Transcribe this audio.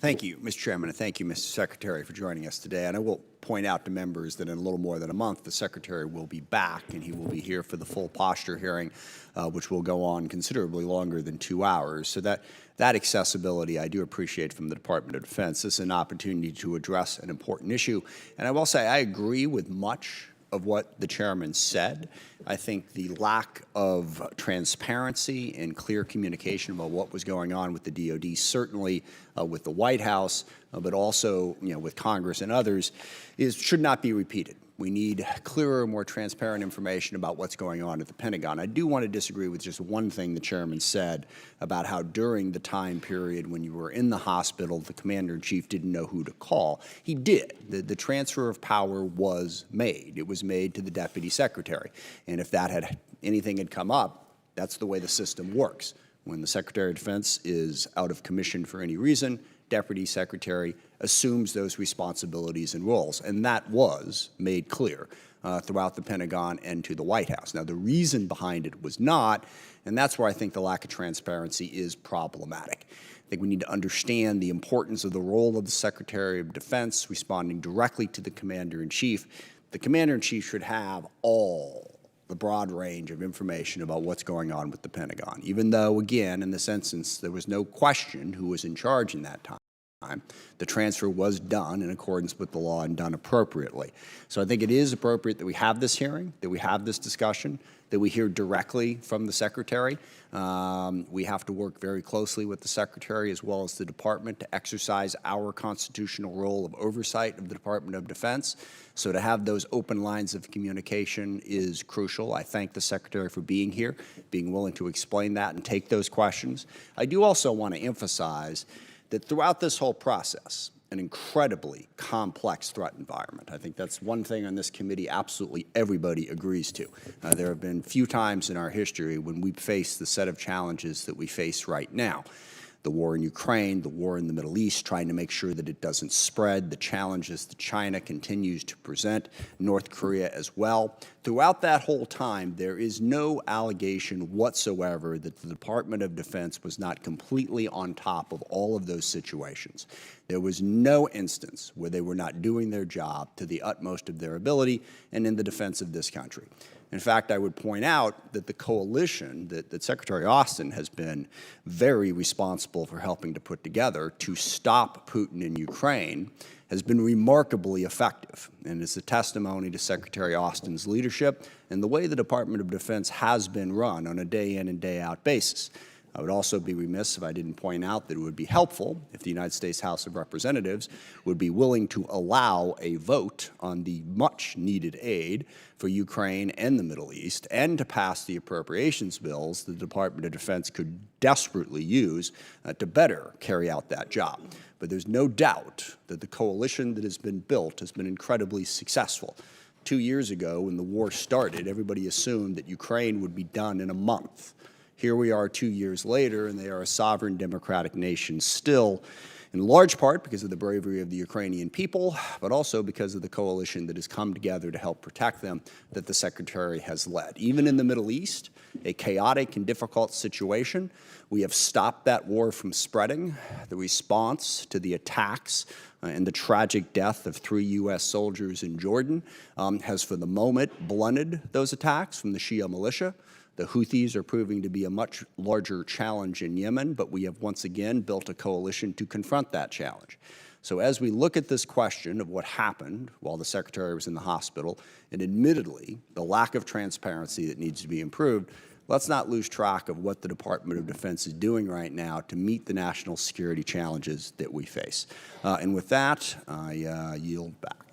Thank you, Mr. Chairman, and thank you, Mr. Secretary, for joining us today. And I will point out to members that in a little more than a month, the Secretary will be back, and he will be here for the full posture hearing, which will go on considerably longer than 2 hours. So that accessibility I do appreciate from the Department of Defense. This is an opportunity to address an important issue. And I will say I agree with much of what the chairman said. I think the lack of transparency and clear communication about what was going on with the DoD, certainly with the White House, but also with Congress and others, should not be repeated. We need clearer, more transparent information about what's going on at the Pentagon. I do want to disagree with just one thing the chairman said about how during the time period when you were in the hospital, the commander-in-chief didn't know who to call. He did. The transfer of power was made. It was made to the deputy secretary. And if anything had come up, that's the way the system works. When the Secretary of Defense is out of commission for any reason, Deputy Secretary assumes those responsibilities and roles, and that was made clear throughout the Pentagon and to the White House. Now, the reason behind it was not, and that's where I think the lack of transparency is problematic. I think we need to understand the importance of the role of the Secretary of Defense responding directly to the Commander-in-Chief. The Commander-in-Chief should have the broad range of information about what's going on with the Pentagon, even though, again, in this instance, there was no question who was in charge in that time. The transfer was done in accordance with the law and done appropriately. So I think it is appropriate that we have this hearing, that we have this discussion, that we hear directly from the Secretary. We have to work very closely with the Secretary as well as the Department to exercise our constitutional role of oversight of the Department of Defense. So to have those open lines of communication is crucial. I thank the Secretary for being here, being willing to explain that and take those questions. I do also want to emphasize that throughout this whole process, an incredibly complex threat environment. I think that's one thing on this committee absolutely everybody agrees to. There have been few times in our history when we've faced the set of challenges that we face right now. The war in Ukraine, the war in the Middle East, trying to make sure that it doesn't spread, the challenges that China continues to present, North Korea as well. Throughout that whole time, there is no allegation whatsoever that the Department of Defense was not completely on top of all of those situations. There was no instance where they were not doing their job to the utmost of their ability and in the defense of this country. In fact, I would point out that the coalition that Secretary Austin has been very responsible for helping to put together to stop Putin in Ukraine has been remarkably effective. And it's a testimony to Secretary Austin's leadership and the way the Department of Defense has been run on a day-in and day-out basis. I would also be remiss if I didn't point out that it would be helpful if the United States House of Representatives would be willing to allow a vote on the much-needed aid for Ukraine and the Middle East and to pass the appropriations bills the Department of Defense could desperately use to better carry out that job. But there's no doubt that the coalition that has been built has been incredibly successful. 2 years ago, when the war started, everybody assumed that Ukraine would be done in a month. Here we are 2 years later, and they are a sovereign democratic nation still, in large part because of the bravery of the Ukrainian people, but also because of the coalition that has come together to help protect them that the Secretary has led. Even in the Middle East, a chaotic and difficult situation, we have stopped that war from spreading. The response to the attacks and the tragic death of 3 U.S. soldiers in Jordan has, for the moment, blunted those attacks from the Shia militia. The Houthis are proving to be a much larger challenge in Yemen, but we have once again built a coalition to confront that challenge. So as we look at this question of what happened while the Secretary was in the hospital, and admittedly the lack of transparency that needs to be improved, let's not lose track of what the Department of Defense is doing right now to meet the national security challenges that we face. And with that, I yield back.